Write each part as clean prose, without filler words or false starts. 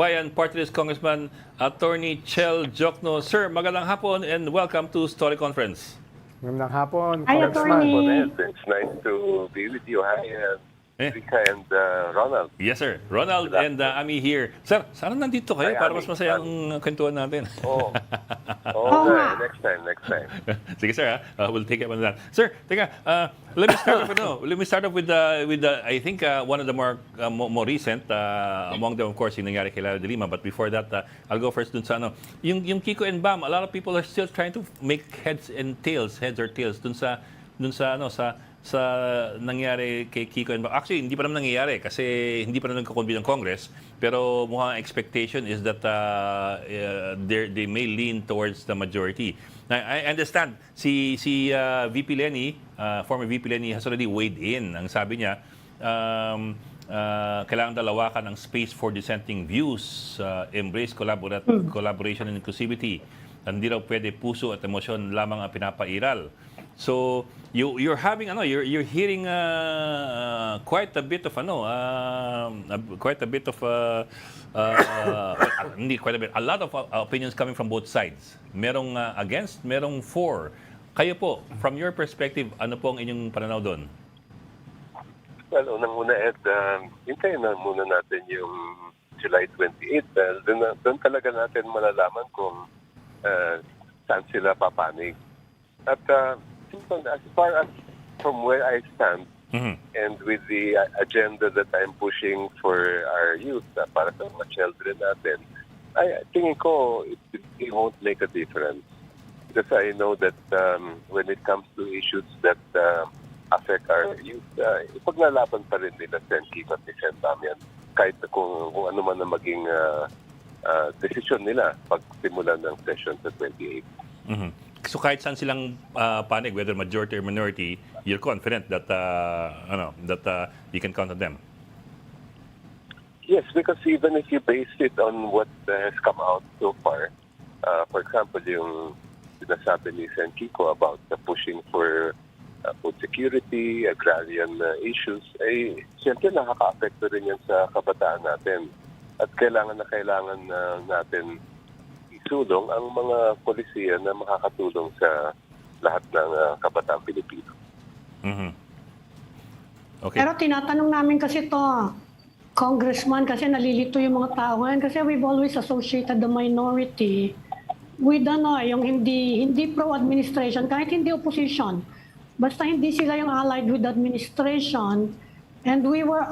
Bayan Party List Congressman Attorney Chel Jokno. Sir, magandang hapon and welcome to Story Conference. Magandang hapon, Hi, Congressman. Attorney. It's nice to be with you. Hi, Eh. Rika and Ronald. Yes, sir. Ronald and Ami here. Sir, sana nandito kayo Hi, para Ami. mas masaya ang kwentuhan natin. Oh, Oo nga. Next time. Sige, sir. We'll take it on that. Sir, teka, let me start off with the I think one of the more recent among them, of course, yung nangyari kay Lara de Lima. But before that, I'll go first dun sa yung Kiko and Bam. A lot of people are still trying to make heads or tails dun sa nangyari kay Kiko and Bam. Actually, hindi pa naman nangyayari kasi hindi pa naman nagko-convene ng Congress. Pero mukhang expectation is that they may lean towards the majority. Now, I understand si VP Lenny, former VP Lenny has already weighed in. Ang sabi niya, kailangan dalawakan ang space for dissenting views, embrace collaboration and inclusivity. Hindi raw pwede puso at emosyon lamang ang pinapairal. So you're having you're hearing quite a bit of hindi quite a bit, a lot of opinions coming from both sides. Merong against, merong for. Kayo po, from your perspective, ano po ang inyong pananaw doon? Well, unang-una, Ed, hintayin na muna natin yung July 28. Doon talaga natin malalaman kung saan sila papanig. At as far as from where I stand, and with the agenda that I'm pushing for our youth, para sa mga children natin, I tingin ko it won't make a difference. Because I know that when it comes to issues that affect our youth, ipaglalaban pa rin nila Sen. Kiko at ni Sen. Bam yan. Kahit kung ano man na maging desisyon nila pagsimulan ng session sa 28. So kahit saan silang panig, whether majority or minority, you're confident that you can count on them. Yes, because even if you base it on what has come out so far, for example, yung sinasabi ni Sen. Kiko about the pushing for food security, agrarian issues, ay siyempre nakaka-apekto rin yan sa kabataan natin. At kailangan natin isulong ang mga polisiya na makakatulong sa lahat ng kabataan Pilipino. Okay. Pero tinatanong namin kasi to, Congressman, kasi nalilito yung mga tao ngayon kasi we've always associated the minority with yung hindi pro-administration, kahit hindi opposition. Basta hindi sila yung allied with the administration. And we were,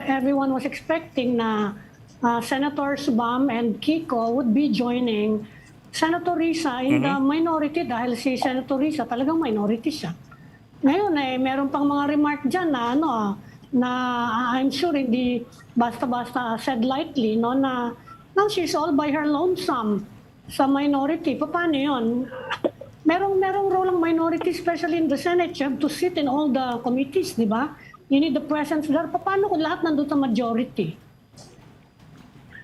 everyone was expecting na Senators Bam and Kiko would be joining Senator Risa in the minority dahil si Senator Risa talagang minority siya. Ngayon meron pang mga remark dyan na I'm sure hindi basta-basta said lightly na she's all by her lonesome sa minority. Paano yun? Merong role ang minority, especially in the Senate. You have to sit in all the committees, di ba? You need the presence there. Paano kung lahat nandun sa majority?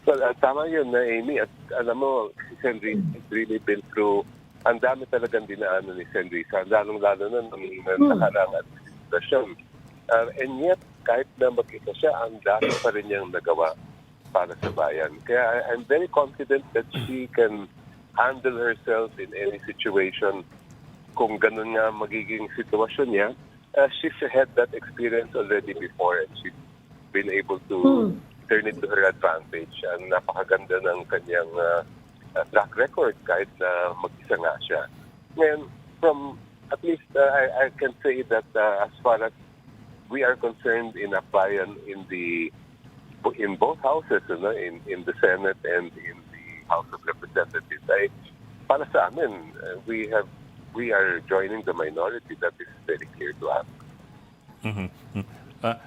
Well, tama yun na Amy. At alam mo, si Sen. Risa has really been through, ang dami talagang dinaanan ni Sen. Risa, lalong-lalo na nung nakarang administrasyon. And yet, kahit na mag-isa siya, ang dami pa rin niyang nagawa para sa bayan. Kaya I'm very confident that she can handle herself in any situation. Kung ganun nga magiging sitwasyon niya, she's had that experience already before and she's been able to turn it to her advantage. Ang napakaganda ng kanyang track record kahit na mag-isa nga siya. Ngayon, at least I can say that as far as we are concerned in Akbayan in both houses, in the Senate and in the House of Representatives, para sa amin, we are joining the minority. That is very clear to us.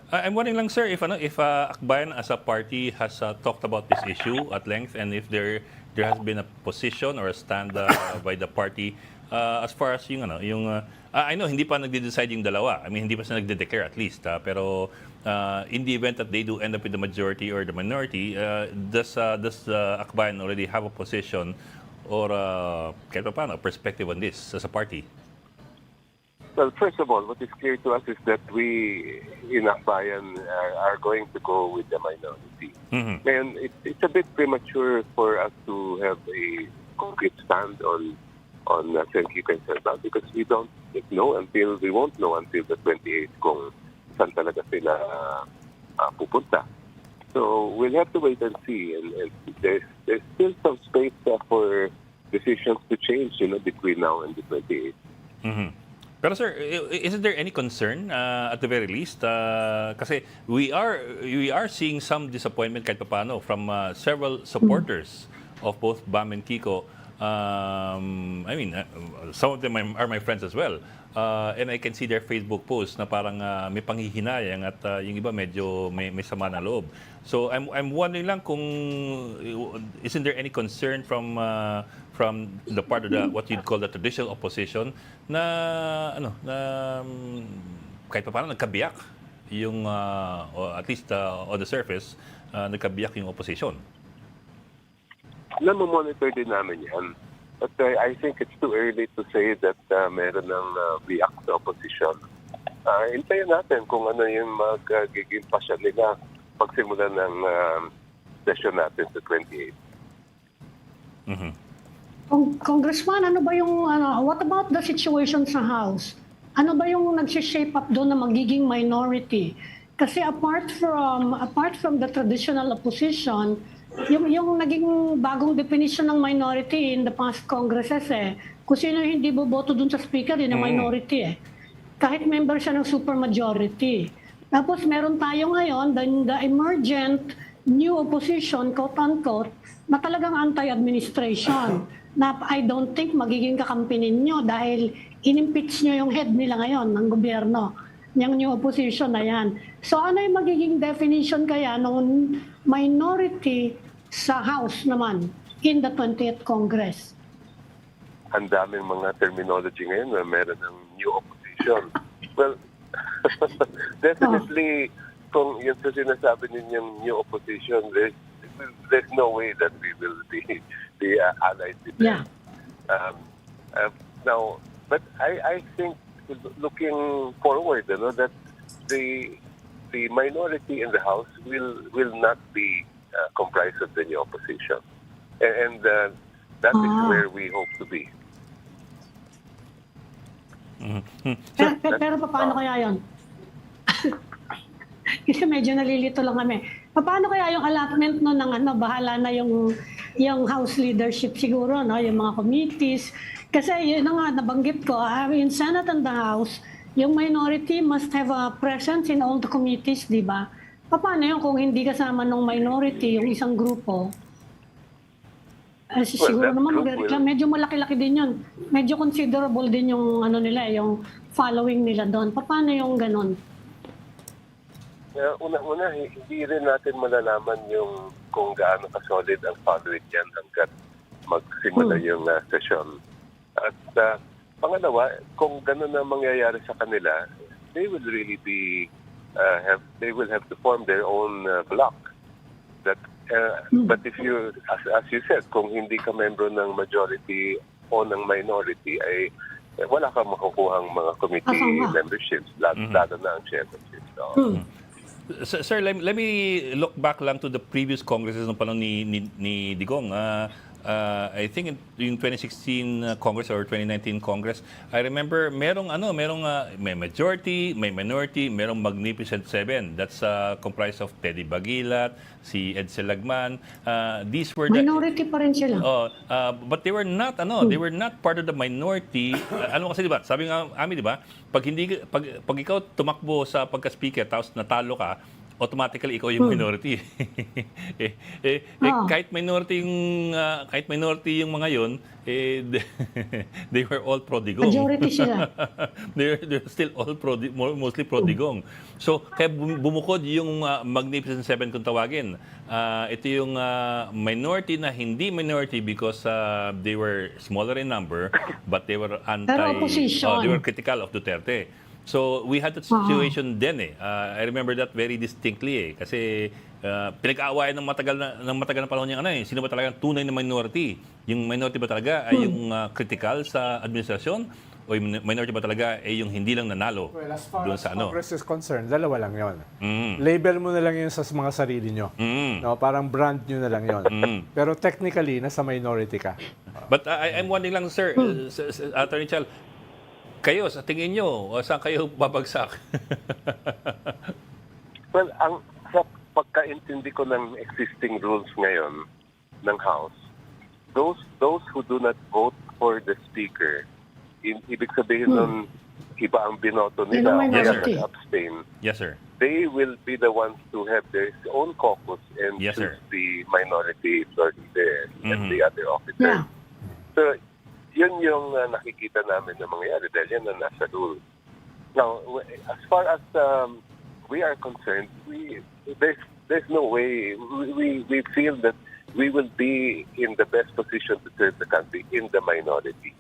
I'm wondering lang, sir, if Akbayan as a party has talked about this issue at length, and if there has been a position or a stand by the party as far as I know hindi pa nagde-decide yung dalawa. I mean, hindi pa sila nagde-declare at least. Pero in the event that they do end up with the majority or the minority, does Akbayan already have a position or kahit pa paano, perspective on this as a party? Well, first of all, what is clear to us is that we in Akbayan are going to go with the minority. And it's a bit premature for us to have a concrete stand on Senki Conserva because we won't know until the 28th kung saan talaga sila pupunta. So we'll have to wait and see. And there's still some space for decisions to change, between now and the 28th. Pero sir, isn't there any concern at the very least? Kasi we are seeing some disappointment kahit paano from several supporters of both Bam and Kiko. Some of them are my friends as well. And I can see their Facebook posts na parang may panghihinayang at yung iba medyo may sama ng loob. So I'm wondering lang kung isn't there any concern from the part of the what you'd call the traditional opposition na kahit paano nagkabiyak yung or at least on the surface nagkabiyak yung opposition. Monitor din namin yan. But I think it's too early to say that meron ng biyak sa opposition. Hintayin natin kung ano yung magiging pasya nila pagsimula ng session natin sa 28. Congressman, ano ba yung what about the situation sa House? Ano ba yung nag-shape up doon na magiging minority? Kasi apart from the traditional opposition, yung naging bagong definition ng minority in the past congresses kung sino hindi boboto dun sa speaker, yun ang minority Kahit member siya ng supermajority. Tapos meron tayo ngayon, the emergent new opposition, quote-unquote, na talagang anti-administration. Na I don't think magiging kakampi ninyo dahil inimpeach nyo yung head nila ngayon ng gobyerno, yung new opposition na yan. So ano yung magiging definition kaya ng minority sa House naman in the 20th Congress? Ang daming mga terminology ngayon na meron ng new opposition. Well, definitely, kung yun sa sinasabi ninyong new opposition, there's no way that we will be allied with them. Now, but I think looking forward, that the minority in the House will not be comprised of the new opposition, and that is where we hope to be. Pero paano kaya yon? Kasi medyo nalilito lang kami. Paano kaya yung allotment no ng bahala na yung House leadership siguro, yung mga committees. Kasi yun nga nabanggit ko, in Senate and the House, yung minority must have a presence in all the committees, di ba? Paano yun kung hindi kasama ng minority yung isang grupo? Siguro naman medyo malaki-laki din yun. Medyo considerable din yung yung following nila doon. Paano yung ganon? Una, hindi rin natin malalaman yung kung gaano ka-solid ang following yan hanggat magsimula yung session. At pangalawa, kung gano'n na mangyayari sa kanila, they will really they will have to form their own block. But if you, as you said, kung hindi ka membro ng majority o ng minority, ay wala kang makukuhang mga committee memberships, lalo na ang chairmanship. So, Sir, let me look back lang to the previous congresses ng panahon ni Digong. I think in 2016 Congress or 2019 Congress, I remember merong may majority, may minority, merong Magnificent Seven. That's comprised of Teddy Bagilat, si Ed Selagman. These were minority pa rin sila. But they were not they were not part of the minority. Ano kasi 'di ba? Sabi nga amin 'di ba? Pag ikaw tumakbo sa pagka-speaker tapos natalo ka, automatically ikaw yung minority. Kahit minority yung mga yon, they were all pro-Digong. Majority sila. they're still all mostly pro-Digong. So kaya bumukod yung Magnificent Seven kung tawagin. Ito yung minority na hindi minority because they were smaller in number, but they were they were critical of Duterte. So we had that situation then I remember that very distinctly kasi pinag-aawayan ng matagal na panahon yung sino ba talaga tunay na minority? Yung minority ba talaga ay yung critical sa administrasyon o yung minority ba talaga yung hindi lang nanalo Well, as far doon as sa ano? Congress is concerned, dalawa lang yon. Mm. Label mo na lang yun sa mga sarili nyo. Mm. No, parang brand nyo na lang yon. Pero technically, nasa minority ka. But I'm wondering lang, sir, Attorney Chal, kayo, sa tingin nyo, saan kayo babagsak? Well, sa pagkaintindi ko ng existing rules ngayon ng House, those who do not vote for the Speaker, ibig sabihin nun, iba ang binoto nila o Yun ang kaya minority. nag-abstain, Yes, sir. they will be the ones to have their own caucus and Yes, choose sir. the minority leader and the other officers. Yeah. So, yun yung nakikita namin na mangyayari dahil yan ang nasa rule. Now, as far as we are concerned, there's no way. We feel that we will be in the best position to serve the country in the minority.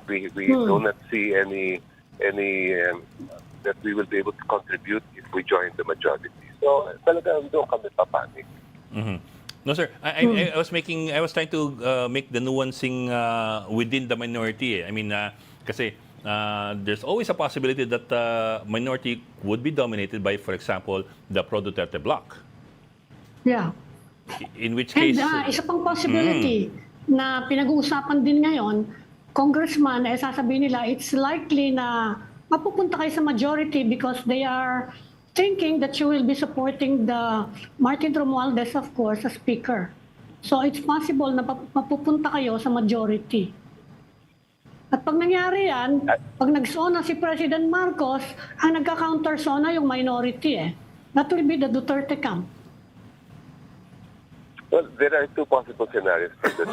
We do not see any that we will be able to contribute if we join the majority. So, talagang doon kami papanik. Mhm. No, sir. I was trying to make the nuancing within the minority. I mean, kasi there's always a possibility that minority would be dominated by, for example, the pro-Duterte bloc. Yeah. In which And case, isa pang possibility na pinag-uusapan din ngayon, congressman, sasabihin nila, it's likely na mapupunta kayo sa majority because they are thinking that you will be supporting the Martin Romualdez, of course, as speaker. So it's possible na mapupunta kayo sa majority. At pag nangyari yan, pag nagsona si President Marcos, ang nagka-counter sona yung minority That will be the Duterte camp. Well, there are two possible scenarios for the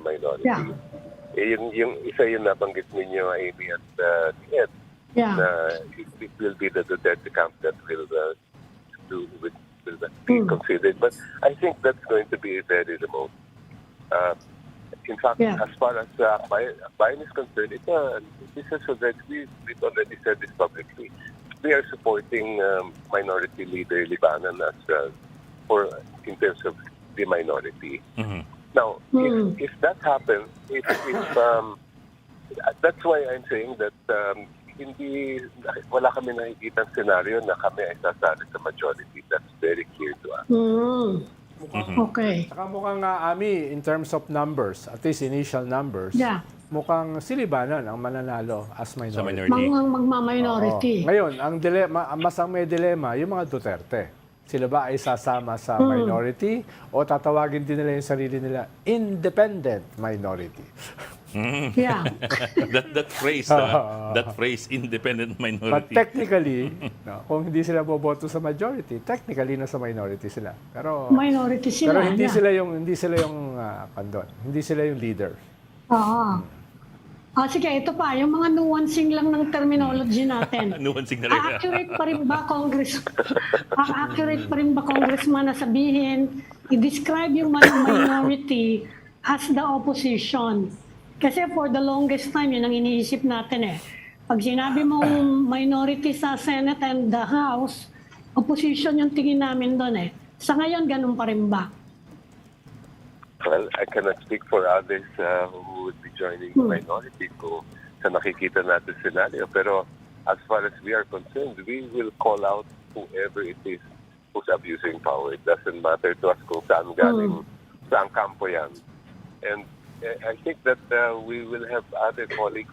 minority. Yeah. Yung isa yung nabanggit ninyo, Amy, at Ed, Yeah. na it will be the Duterte camp that will be considered. But I think that's going to be very remote. In fact, Yeah. as far as Bayan is concerned, this is we've already said this publicly. We are supporting minority leader Libanan as in terms of the minority. Now, if that happens, that's why I'm saying that wala kami nakikita scenario na kami ay sasali sa majority. That's very clear to us. Okay. Saka mukhang Ami, in terms of numbers, at least initial numbers, Yeah. mukhang si Libanon ang mananalo as minority. sa minority. Magma-minority. Oo. Ngayon, ang may dilema, yung mga Duterte. Sila ba ay sasama sa minority o tatawagin din nila yung sarili nila independent minority? Yeah. that phrase, independent But minority. technically, kung hindi sila boboto sa majority, technically nasa minority sila. Pero Minority sila. pero hindi yeah. sila yung kandon. Hindi sila yung leader. Oo. Sige, ito pa, yung mga nuancing lang ng terminology natin. Nuancing na rin. Accurate pa rin ba, accurate pa rin ba, Congressman, na sabihin, i-describe yung minority as the opposition? Kasi for the longest time, yun ang iniisip natin Pag sinabi mong minority sa Senate and the House, opposition yung tingin namin doon Sa ngayon, ganun pa rin ba? Well, I cannot speak for others who would be joining the minority kung sa nakikita natin scenario. Pero as far as we are concerned, we will call out whoever it is who's abusing power. It doesn't matter to us kung saan galing, saan kampo yan. And I think that we will have other colleagues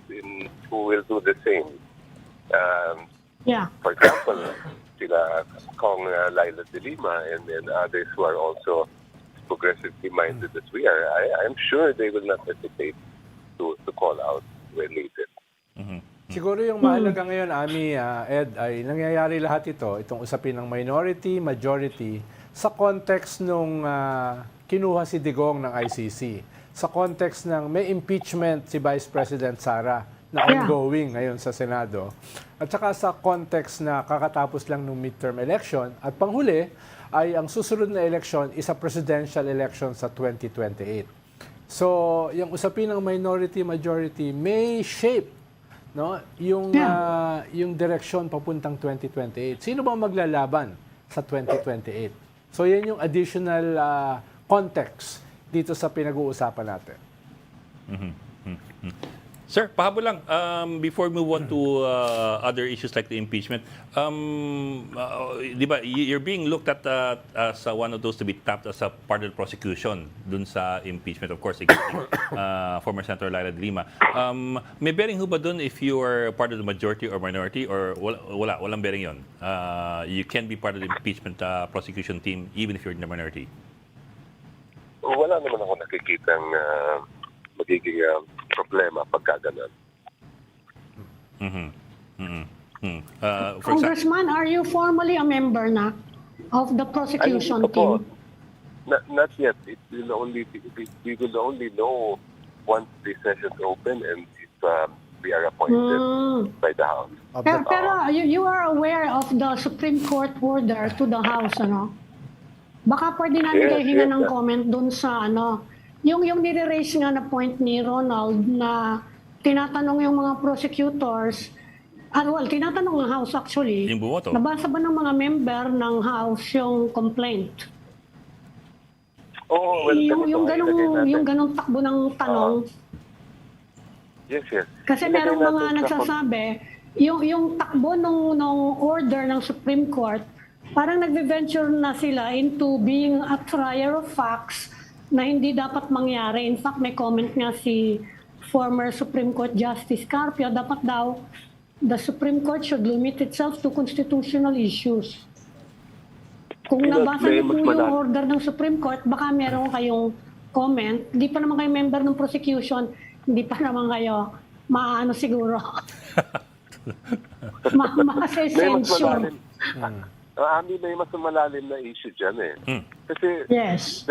who will do the same. Yeah. For example, sila Kong Laila de Lima and then others who are also progressively minded as we are. I'm sure they will not hesitate to call out when needed. Siguro yung mahalaga ngayon, Ami, Ed, ay nangyayari lahat itong usapin ng minority, majority, sa context nung kinuha si Digong ng ICC. Sa context ng may impeachment si Vice President Sara na ongoing ngayon sa Senado. At saka sa context na kakatapos lang ng midterm election. At panghuli ay ang susunod na election is a presidential election sa 2028. So, yung usapin ng minority majority may shape yung direksyon papuntang 2028. Sino ba maglalaban sa 2028? So, yan yung additional context dito sa pinag-uusapan natin. Sir, pahabol lang. Before we move on to other issues like the impeachment, di ba, you're being looked at as one of those to be tapped as a part of the prosecution dun sa impeachment, of course, against former Senator Laila de Lima. May bearing ho ba dun if you are part of the majority or minority, or walang bearing yun? You can be part of the impeachment prosecution team even if you're in the minority? Wala naman ako nakikitang magiging problema pagka ganun. For example, Congressman, are you formally a member na of the prosecution Ay, hindi pa po. team? Not yet. We will only know once the sessions open and if we are appointed by the House. Pero you are aware of the Supreme Court order to the House, ano? Baka pwede namin Yes, kayo hinga yes, ng sir. comment dun sa ano, yung nire-raise nga na point ni Ronald na tinatanong yung mga prosecutors, tinatanong ng House actually, Yung bumoto. nabasa ba ng mga member ng House yung complaint? Oo, well, yung ganito, ilagay natin. ganong takbo ng tanong, Yes. kasi Ilagay merong mga natin sa nagsasabi, yung takbo nung order ng Supreme Court, parang nagve-venture na sila into being a trier of facts na hindi dapat mangyari. In fact, may comment nga si former Supreme Court Justice Carpio, dapat daw the Supreme Court should limit itself to constitutional issues. Kung nabasa niyo po yung order ng Supreme Court, baka meron kayong comment. Hindi pa naman kayo member ng prosecution, hindi pa naman kayo maano siguro. May mas Ma-censure. malalim. May mas malalim na issue dyan eh. Kasi Yes.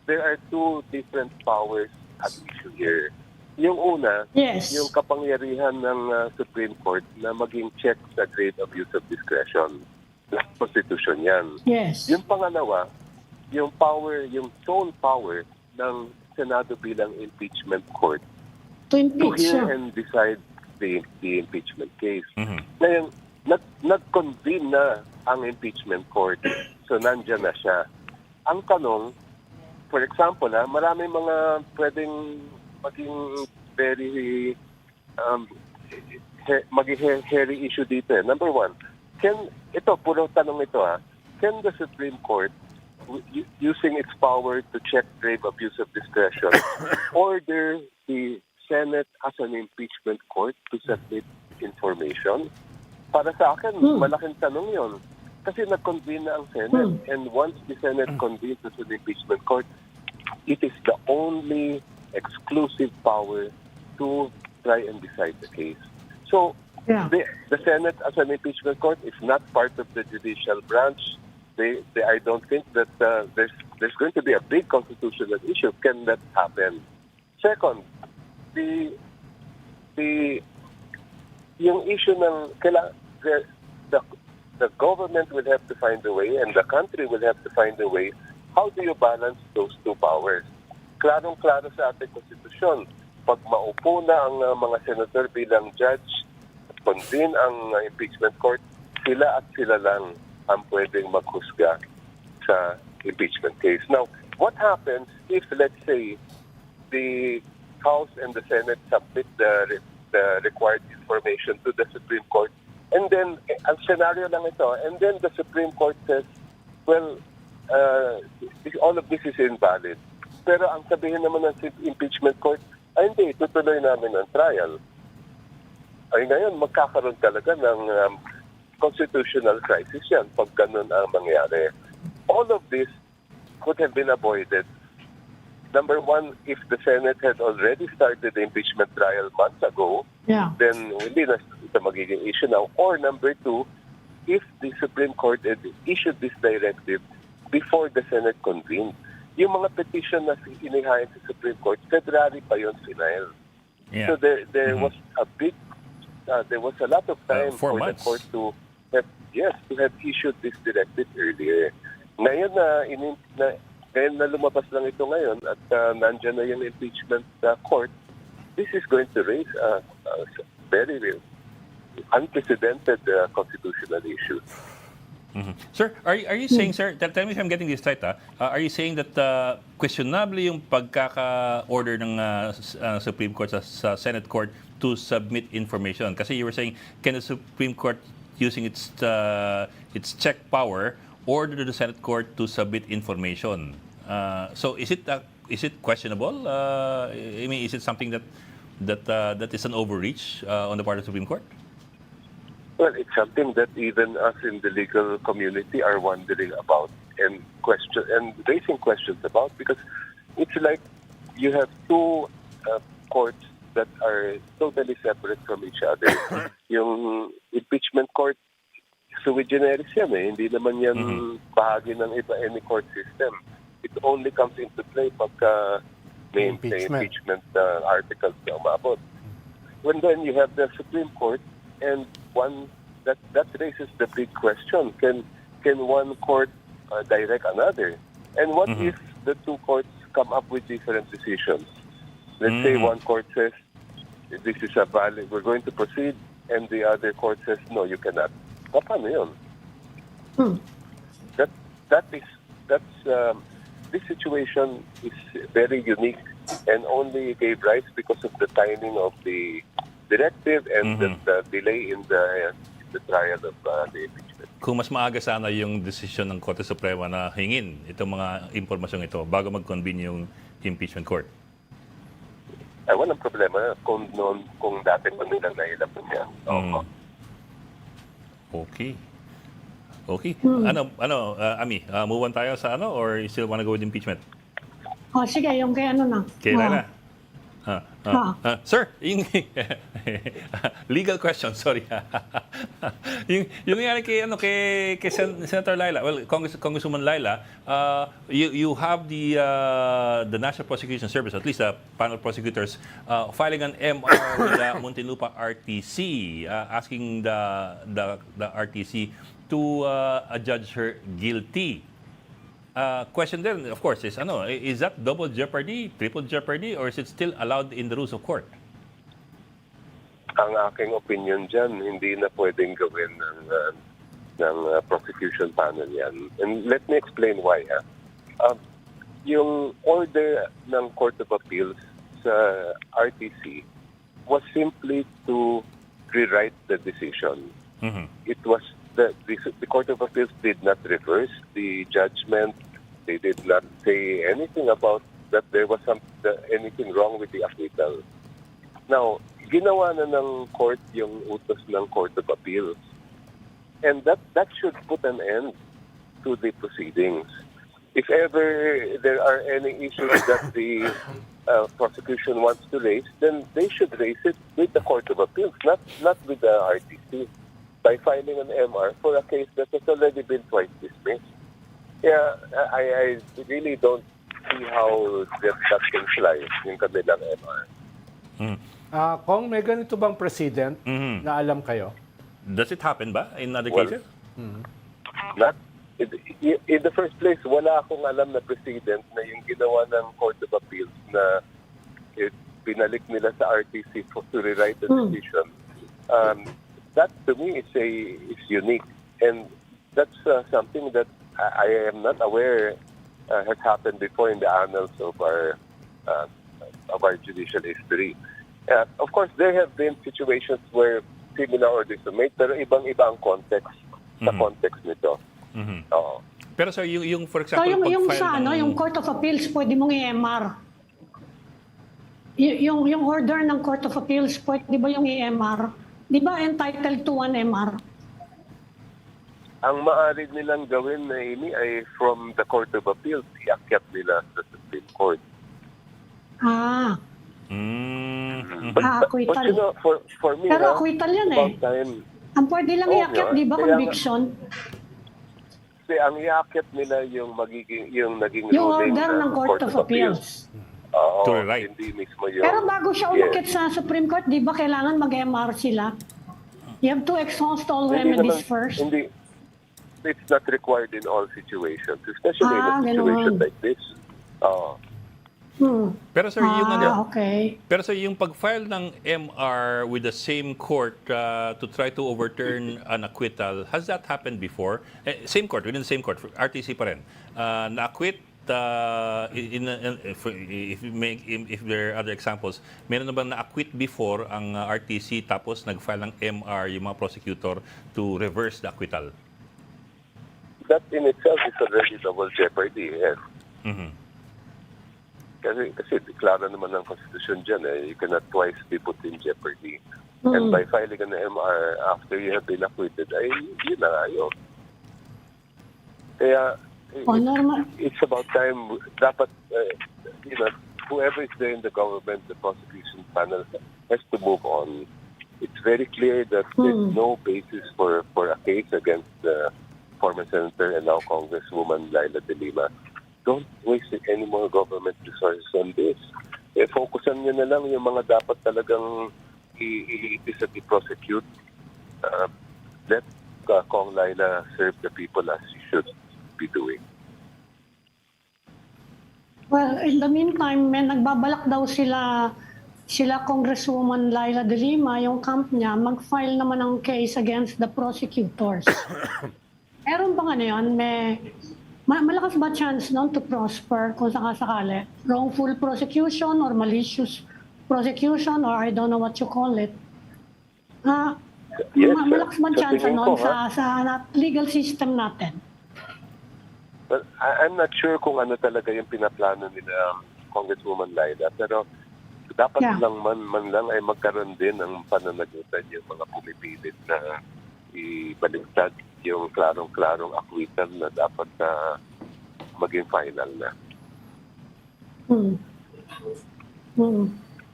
there are two different powers at issue here. Yung una, Yes. yung kapangyarihan ng Supreme Court na maging check sa grave abuse of discretion. Sa Constitution yan. Yes. Yung pangalawa, yung sole power ng Senado bilang impeachment court To to impeach. hear Yeah. and decide the impeachment case. Ngayon, nag-convene na ang impeachment court. So, nandyan na siya. Ang tanong, for example, maraming mga pwedeng maging very maging hairy issue dito. Number one, puro tanong ito can the Supreme Court, using its power to check grave abuse of discretion, order the Senate as an impeachment court to submit information? Para sa akin, malaking tanong yon. Kasi nag-convene na ang Senate. And once the Senate convenes as an impeachment court, it is the only exclusive power to try and decide the case. So, Yeah. the Senate as an impeachment court is not part of the judicial branch. I don't think that there's going to be a big constitutional issue. Can that happen? Second, yung issue ng the government will have to find a way and the country will have to find a way. How do you balance those two powers? Klarong-klaro sa ating konstitusyon. Pag maupo na ang mga senator bilang judge at convene ang impeachment court, sila at sila lang ang pwedeng maghusga sa impeachment case. Now, what happens if, let's say, the House and the Senate submit the required information to the Supreme Court, and then, ang scenario lang ito, and then the Supreme Court says, well, all of this is invalid. Pero ang sabihin naman ng impeachment court, ay hindi, tutuloy namin ang trial. Ay ngayon, magkakaroon talaga ng constitutional crisis yan pag ganun ang mangyari. All of this could have been avoided. Number one, if the Senate had already started the impeachment trial months ago, Yeah. then hindi na ito magiging issue now. Or number two, if the Supreme Court had issued this directive before the Senate convened, yung mga petition na inihain sa Supreme Court, February pa yun final. Yeah. So there was a lot of time 4 for the months. court to have issued this directive earlier. Ngayon na lumabas lang ito ngayon at nandyan na yung impeachment court, this is going to raise a very unprecedented constitutional issue. Sir, are you saying, sir, tell me if I'm getting this right, are you saying that questionable yung pagkaka-order ng Supreme Court sa Senate Court to submit information? Kasi you were saying, can the Supreme Court, using its check power, order the Senate Court to submit information? So is it questionable? I mean, is it something that is an overreach on the part of the Supreme Court? Well, it's something that even us in the legal community are wondering about and raising questions about, because it's like you have two courts that are totally separate from each other. Yung impeachment court, sui generis yan eh. Hindi naman yan bahagi ng any court system. It only comes into play pagka may impeachment articles na umabot. Then you have the Supreme Court, and that raises the big question: can one court direct another? And what if the two courts come up with different decisions? Let's say one court says this is a valid, we're going to proceed, and the other court says no, you cannot. Paano yun? This situation is very unique and only gave rise because of the timing of the directive and the delay in the trial of the impeachment. Kung mas maaga sana yung desisyon ng Korte Suprema na hingin itong mga impormasyong ito bago mag-convene yung impeachment court. Ay, walang problema kung dati pa nila nailapon yan. Okay. Ami, move on tayo sa or you still wanna go with impeachment? Sige, yung kay na. Kay Laila. Sir, yung legal question, sorry. yung nangyari kay Senator Laila, well, Congresswoman Laila, you have the National Prosecution Service, at least the panel prosecutors, filing an MR with the Muntinlupa RTC, asking the RTC to adjudge her guilty. Question then, of course, is that double jeopardy, triple jeopardy, or is it still allowed in the rules of court? Ang aking opinion dyan, hindi na pwedeng gawin ng prosecution panel yan. And let me explain why. Yung order ng Court of Appeals sa RTC was simply to rewrite the decision. It was the Court of Appeals did not reverse the judgment. They did not say anything about that there was anything wrong with the acquittal. Now, ginawa na ng court yung utos ng Court of Appeals. And that should put an end to the proceedings. If ever there are any issues that the prosecution wants to raise, then they should raise it with the Court of Appeals, not with the RTC, by filing an MR for a case that has already been twice dismissed. Yeah, I really don't see how that can fly yung kanilang MR. Kung may ganito bang precedent na alam kayo? Does it happen ba in other cases? Not in the first place, wala akong alam na precedent na yung ginawa ng Court of Appeals na pinalik nila sa RTC to rewrite the decision. That to me is unique, and that's something that I am not aware has happened before in the annals of our judicial history. Of course, there have been situations where similar orders are made, pero ibang-iba ang context sa context nito. Pero sir, yung for So example, yung Court of Appeals, pwede mong i-MR. Yung order ng Court of Appeals, pwede ba yung i-MR? Di ba entitled to one MR? Ang maaari nilang gawin na ini ay from the Court of Appeals, iakyat nila sa Supreme Court. Acquittal. But you know, for me, Pero acquittal yan eh. Ang pwede lang iakyat, di ba, conviction? Kasi ang iakyat nila yung naging Yung ruling order ng Court of Appeals. Oo, To rewrite. hindi mismo yung... Pero bago siya umakit sa Supreme Court, di ba kailangan mag-MR sila? You have to exhaust all remedies first. Hindi. It's not required in all situations, especially in a situation ganun. like this. Pero sir, yung Okay. pero sir, yung pag-file ng MR with the same court to try to overturn an acquittal, has that happened before? Same court, within the same court, RTC pa rin. Na-acquit if there are other examples, meron na bang na-acquit before ang RTC tapos nag-file ng MR yung mga prosecutor to reverse the acquittal? That in itself is already double jeopardy, yes. Mhm. Kasi klaro naman ng Constitution dyan, you cannot twice be put in jeopardy. And by filing an MR after you have been acquitted, ay yun na nga yun. Kaya, Normal. it's about time, dapat, whoever is there in the government, the prosecution panel, has to move on. It's very clear that there's no basis for a case against the former senator and now Congresswoman Laila De Lima. Don't waste any more government resources on this. Focusan nyo na lang yung mga dapat talagang i-litis at i-prosecute. Let Kong Laila serve the people as she should be doing. Well, in the meantime, may nagbabalak daw sila Congresswoman Laila De Lima, yung camp niya, mag-file naman ng case against the prosecutors. Meron bang ano yun? Malakas ba chance noon to prosper kung sakasakali? Wrongful prosecution or malicious prosecution or I don't know what you call it. Yes, malakas ba sa chance tingin noon ko, sa legal system natin? Well, I'm not sure kung ano talaga yung pinaplano nila Congresswoman Laila, pero dapat lang man lang ay magkaroon din ng pananagutan yung mga pumipilit na ibaliktad yung klarong-klarong acquittal na dapat na maging final na.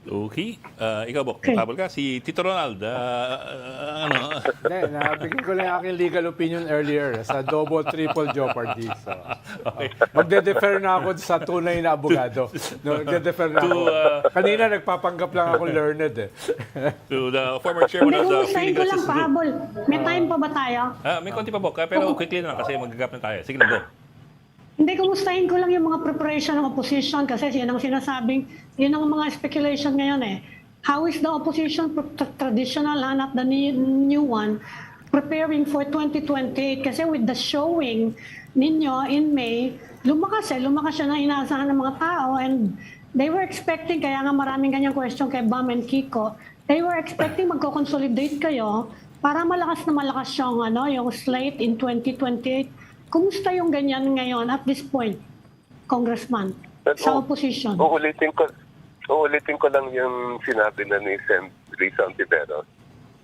Okay. Ikaw, Bok, habol ka. Si Tito Ronald, ano? Hindi, nabigyan ko lang yung aking legal opinion earlier sa double, triple jeopardy. So, magde-defer na ako sa tunay na abogado. No, magde-defer na ako. Kanina nagpapanggap lang ako learned eh. To the former chairman Hindi, of the kumustahin Philippine ko lang, Justice Group. pahabol. May time pa ba tayo? May konti pa, Bok, pero quickly na lang kasi magagap na tayo. Sige na, go. Hindi, kumustahin ko lang yung mga preparation ng opposition kasi yan ang sinasabing, yun ang mga speculation ngayon eh. How is the opposition traditional, not the new one, preparing for 2028? Kasi with the showing ninyo in May, lumakas siya na inaasahan ng mga tao and they were expecting, kaya nga maraming ganyang question kay Bam and Kiko, they were expecting magko-consolidate kayo para malakas yung, yung slate in 2028. Kumusta yung ganyan ngayon at this point, Congressman, sa opposition? Uulitin ko lang yung sinabi na ni Sen. Risa Ontiveros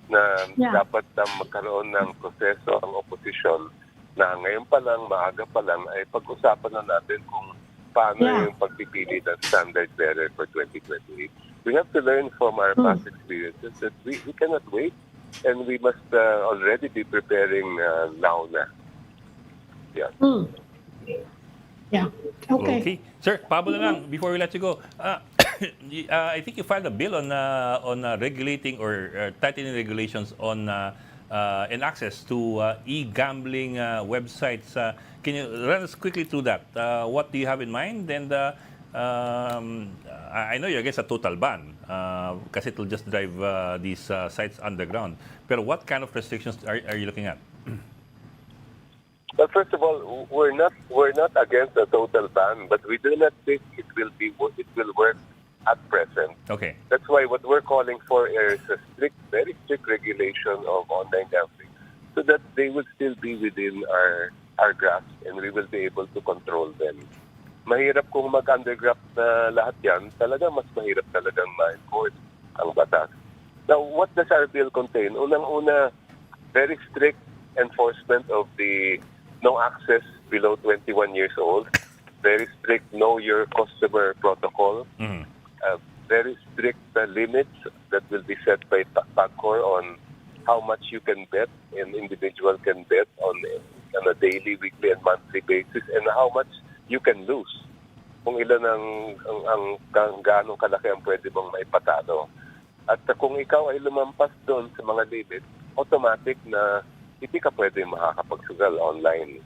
na dapat magkaroon ng proseso ang opposition na ngayon pa lang, maaga pa lang, ay pag-usapan na natin kung paano yung pagpipili ng standard bearer for 2028. We have to learn from our past experiences that we cannot wait and we must already be preparing now na. Yeah. Yeah. Okay. Sir, pabol na lang before we let you go. I think you filed a bill on regulating or tightening regulations on and access to e-gambling websites. Can you run us quickly through that? What do you have in mind? And I know you're against a total ban kasi it will just drive these sites underground. Pero what kind of restrictions are you looking at? Well, first of all, we're not against a total ban, but we do not think it will work at present. Okay. That's why what we're calling for is a very strict regulation of online gambling, so that they will still be within our grasp and we will be able to control them. Mahirap kung mag-undergraft na lahat yan, talaga mas mahirap talagang ma-enforce ang batas. Now, what does our bill contain? Unang-una, very strict enforcement of the no access below 21 years old, very strict know your customer protocol, very strict limits that will be set by PAGCOR on how much you can bet, an individual can bet on a daily, weekly, and monthly basis, and how much you can lose. Kung ilan ang gaano kalaki ang pwede mong maipatalo. At kung ikaw ay lumampas doon sa mga limit, automatic na hindi ka pwede makakapagsugal online.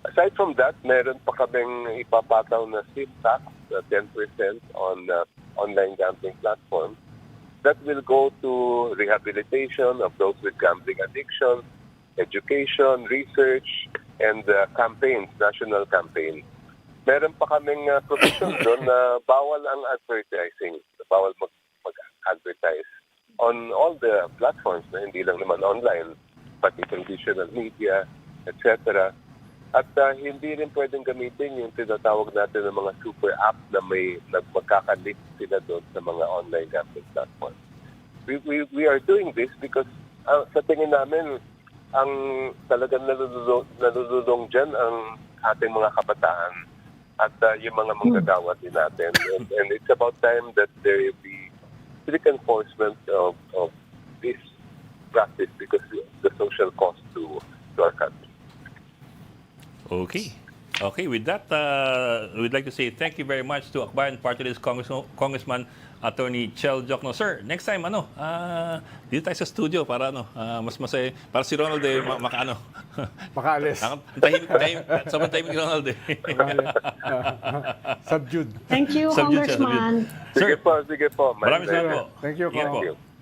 Aside from that, meron pa kaming ipapataw na SIM tax, 10% on online gambling platforms. That will go to rehabilitation of those with gambling addiction, education, research, and campaigns, national campaigns. Meron pa kaming provision doon na bawal ang advertising, bawal mag-advertise on all the platforms, na hindi lang naman online, pati traditional media, etc. At hindi rin pwedeng gamitin yung tinatawag natin ng mga super app na may magkakalink sila doon sa mga online gambling platforms. We are doing this because sa tingin namin, ang talagang nalululong dyan ang ating mga kabataan at yung mga manggagawa din natin. And it's about time that there will be strict enforcement of this practice because of the social cost to our country. Okay, with that, we'd like to say thank you very much to Akbayan Party List Congressman Attorney Chel Diokno. Sir, next time, dito tayo sa studio para, mas masaya, para si Ronald makaano. Makaalis. Sobrang tahimik ni Ronald Subdued. Thank you, Subdued siya, Congressman. Sir, Sige po. maraming salamat po. Thank you, Ingat po. Thank you.